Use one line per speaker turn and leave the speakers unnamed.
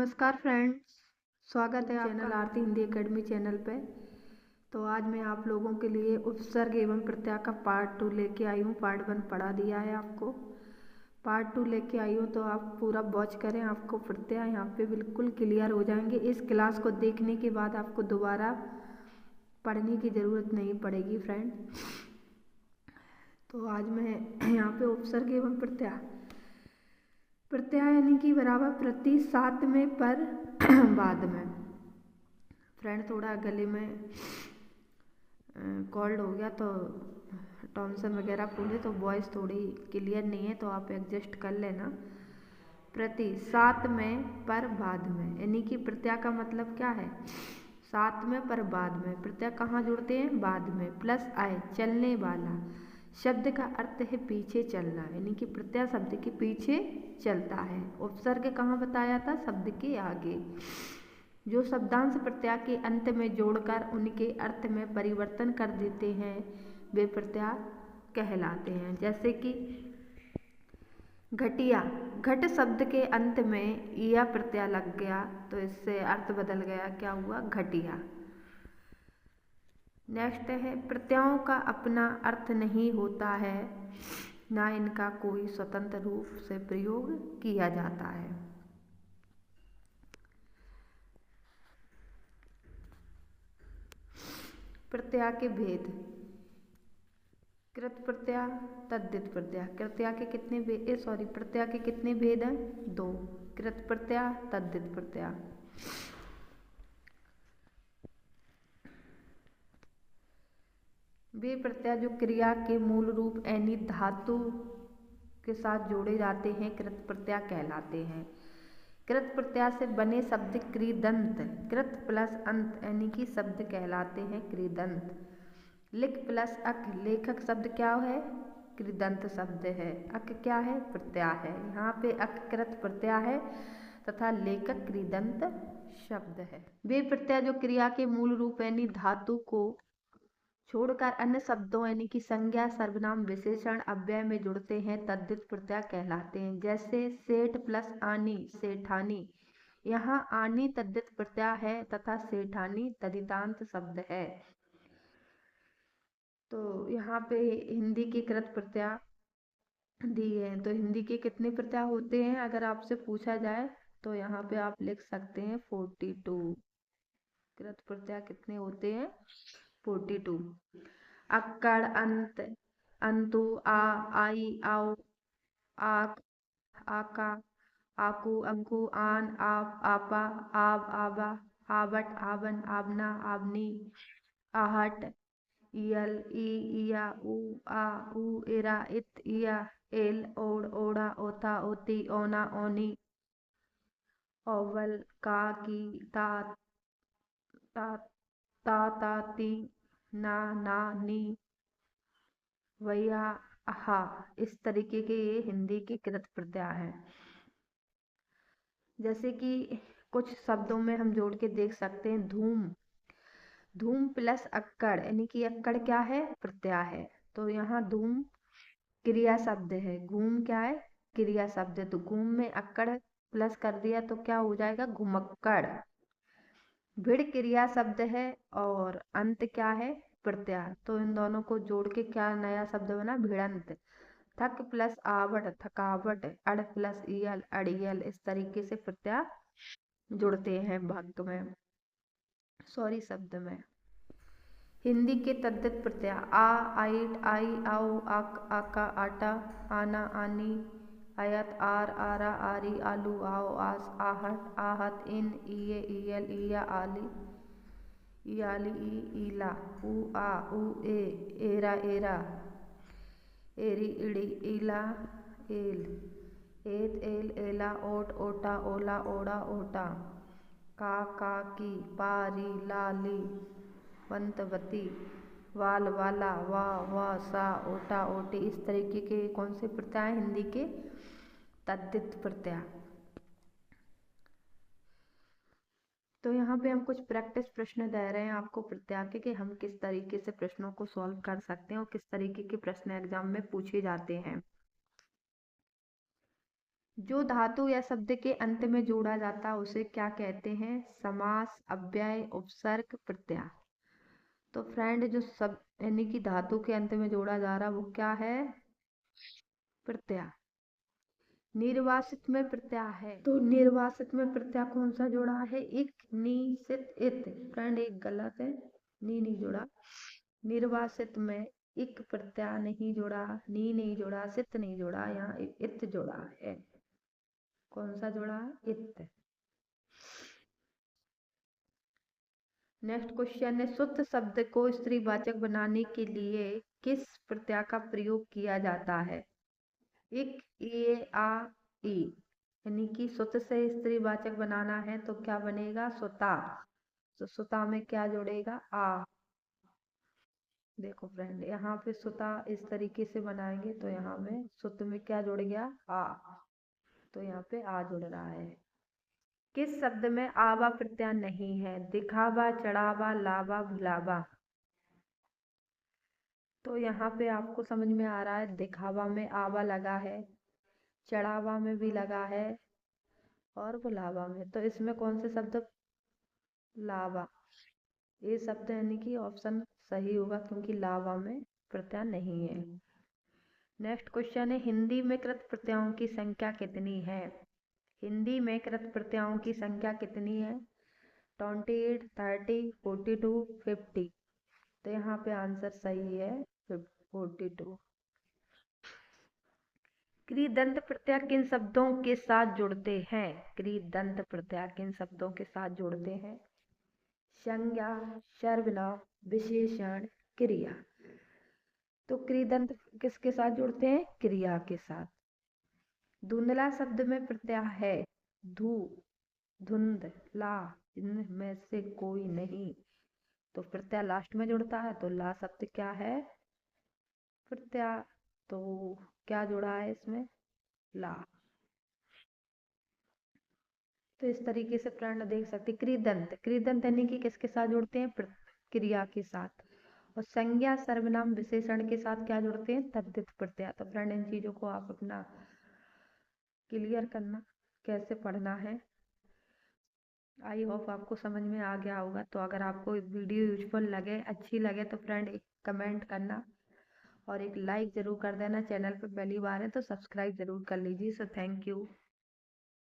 नमस्कार फ्रेंड्स, स्वागत है चैनल आरती हिंदी एकेडमी चैनल पे। तो आज मैं आप लोगों के लिए उपसर्ग एवं प्रत्यय का पार्ट 2 लेके आई हूँ। पार्ट 1 पढ़ा दिया है आपको, पार्ट 2 लेके आई हूँ, तो आप पूरा वॉच करें। आपको प्रत्यय यहाँ पे बिल्कुल क्लियर हो जाएंगे। इस क्लास को देखने के बाद आपको दोबारा पढ़ने की ज़रूरत नहीं पड़ेगी फ्रेंड। तो आज मैं यहाँ पे उपसर्ग एवं प्रत्यय यानी कि बराबर प्रति, साथ में, पर, बाद में। फ्रेंड थोड़ा गले में कोल्ड हो गया, तो टॉन्सन वगैरह फूल है, तो वॉइस थोड़ी क्लियर नहीं है, तो आप एडजस्ट कर लेना। प्रति, साथ में, पर, बाद में, यानी कि प्रत्यय का मतलब क्या है? साथ में, पर, बाद में। प्रत्यय कहाँ जुड़ते हैं? बाद में। प्लस आए, चलने वाला। शब्द का अर्थ है पीछे चलना, यानी कि प्रत्यय शब्द के पीछे चलता है। उपसर्ग कहाँ बताया था? शब्द के आगे। जो शब्दांश प्रत्यय के अंत में जोड़कर उनके अर्थ में परिवर्तन कर देते हैं वे प्रत्यय कहलाते हैं। जैसे कि घटिया, घट शब्द के अंत में या प्रत्यय लग गया तो इससे अर्थ बदल गया, क्या हुआ? घटिया। नेक्स्ट है, प्रत्ययों का अपना अर्थ नहीं होता है, ना इनका कोई स्वतंत्र रूप से प्रयोग किया जाता है। प्रत्यय के भेद। कृत प्रत्यय, तद्धित प्रत्यय। प्रत्यय के कितने प्रत्यय के कितने भेद हैं? 2। कृत प्रत्यय, तद्धित प्रत्यय। वे प्रत्यय जो क्रिया के मूल रूप यानी धातु के साथ जोड़े जाते हैं कृत प्रत्यय कहलाते हैं। कृत प्रत्यय से बने शब्द कृदंत, कृत प्लस अंत यानी कि शब्द कहलाते हैं कृदंत। लिख प्लस अक, लेखक शब्द क्या है? कृदंत शब्द है। अक क्या है? प्रत्यय है। यहाँ पे अक कृत प्रत्यय है तथा लेखक कृदंत शब्द है। वे प्रत्यय जो क्रिया के मूल रूप यानी धातु को छोड़कर अन्य शब्दों यानी कि संज्ञा, सर्वनाम, विशेषण, अव्यय में जुड़ते हैं तद्धित प्रत्यय कहलाते हैं। जैसे सेठ प्लस आनी, सेठानी। यहाँ आनी तद्धित प्रत्यय है तथा सेठानी तदितांत शब्द है। तो यहाँ पे हिंदी की कृत प्रत्यय दी है। तो हिंदी के कितने प्रत्यय होते हैं अगर आपसे पूछा जाए तो यहाँ पे आप लिख सकते हैं 42। कृत प्रत्यय कितने होते हैं? 42। अक्कड़, अंत, अंतु, आ, आई, आओ, आक, आका, आकू, अंकु, आन, आप, आपा, आब, आबा, आवट, आवन, आबना, आबनी, आहट, इयल, ई, इया, ऊ, आ, ऊ, एरा, इत, इया, एल, ओड़, ओड़ा, ओथा, ओती, ओना, ओनी, ओवल, का, की, ता, ता, ता, ताती, ना, ना, नी, वैया, हा। इस तरीके के ये हिंदी के कृत प्रत्यय हैं। जैसे कि कुछ शब्दों में हम जोड़ के देख सकते हैं। धूम, धूम प्लस अक्कड़ यानी कि अक्कड़ क्या है? प्रत्यय है। तो यहाँ धूम क्रिया शब्द है, घूम क्या है? क्रिया शब्द है। तो घूम में अक्कड़ प्लस कर दिया तो क्या हो जाएगा? घुमक्कड़। भिड़ क्रिया शब्द है और अंत क्या है? प्रत्यय। तो इन दोनों को जोड़ के क्या नया शब्द बना? भिड़ंत। थक प्लस आवट, थकावट। अड़ प्लस ईयल, अड़ियल। इस तरीके से प्रत्यय जुड़ते हैं वाक्य में, शब्द में। हिंदी के तद्धित प्रत्यय आ, आइट, आई, आओ, आक, आका, आटा, आना, आनी, आयत, आर, आरा, आरी, आलू, आओ, आस, आहट, आहत, इन, इये, इयल, इया, आली, इयाली, ईला, ऊ, आ, ऊ, ए, एरा, एरा, एरी, इड़ी, ईला, एल, एत, एल, एला, ओट, ओटा, ओला, ओड़ा, ओटा, का, की, पारी, लाली, वंतवती, वाल, वाला, वाह, वाह, सा, ओटा, ओटी। इस तरीके के कौन से प्रत्यय हैं? हिंदी के तद्धित प्रत्यय। तो यहाँ पे हम कुछ प्रैक्टिस प्रश्न दे रहे हैं आपको प्रत्यय के, कि हम किस तरीके से प्रश्नों को सॉल्व कर सकते हैं और किस तरीके के प्रश्न एग्जाम में पूछे जाते हैं। जो धातु या शब्द के अंत में जोड़ा जाता है उसे क्या कहते हैं? समास, अव्यय, उपसर्ग, प्रत्यय। तो फ्रेंड जो सब यानी कि धातु के अंत में जोड़ा जा रहा है वो क्या है? प्रत्यय। निर्वासित में प्रत्यय है, तो निर्वासित में प्रत्यय कौन सा जोड़ा है? इक, नी, सित, इत। फ्रेंड एक गलत है, नी नहीं जोड़ा। निर्वासित में इक प्रत्यय नहीं जोड़ा, नी नहीं जोड़ा, सित नहीं जोड़ा, यहाँ इत जोड़ा है। कौन सा जोड़ा है? इत। नेक्स्ट क्वेश्चन है, शुद्ध शब्द को स्त्रीवाचक बनाने के लिए किस प्रत्यय का प्रयोग किया जाता है? इक, ए, आ, ई। यानी कि शुद्ध से स्त्रीवाचक बनाना है तो क्या बनेगा? सुता। तो सुता में क्या जोड़ेगा? आ। देखो फ्रेंड यहाँ पे सुता इस तरीके से बनाएंगे तो यहाँ में सुत में क्या जुड़ गया? आ। तो यहाँ पे आ जुड़ रहा है। किस शब्द में आवा प्रत्यय नहीं है? दिखावा, चढ़ावा, लावा, भुलावा। तो यहाँ पे आपको समझ में आ रहा है, दिखावा में आवा लगा है, चढ़ावा में भी लगा है और भुलावा में। तो इसमें कौन से शब्द? लावा। ये शब्द यानी कि ऑप्शन सही होगा क्योंकि लावा में प्रत्यय नहीं है। नेक्स्ट क्वेश्चन है, हिंदी में कृत प्रत्ययों की संख्या कितनी है? हिंदी में कृत प्रत्ययों की संख्या कितनी है? 28, 30, 42, 50। तो यहाँ पे आंसर सही है 42। कृदंत प्रत्यय किन शब्दों के साथ जुड़ते हैं? कृदंत प्रत्यय किन शब्दों के साथ जुड़ते हैं? संज्ञा, सर्वनाम, विशेषण, क्रिया। तो कृदंत किसके साथ जुड़ते हैं? क्रिया के साथ। धुंधला शब्द में प्रत्यय है धू, धुंध, ला। इनमें से कोई नहीं। तो प्रत्यय लास्ट में जुड़ता है तो ला शब्द क्या है? प्रत्यय। तो क्या जुड़ा है इसमें? ला। तो इस तरीके से फ्रेंड देख सकते कृदंत, कृदंत यानी कि किसके साथ जुड़ते हैं? क्रिया के साथ। और संज्ञा, सर्वनाम, विशेषण के साथ क्या जुड़ते हैं? तद्धित प्रत्यय। तो फ्रेंड इन चीजों को आप अपना क्लियर करना कैसे पढ़ना है। आई होप आपको समझ में आ गया होगा। तो अगर आपको वीडियो यूजफुल लगे, अच्छी लगे तो फ्रेंड एक कमेंट करना और एक लाइक ज़रूर कर देना। चैनल पर पहली बार है तो सब्सक्राइब ज़रूर कर लीजिए। So thank you.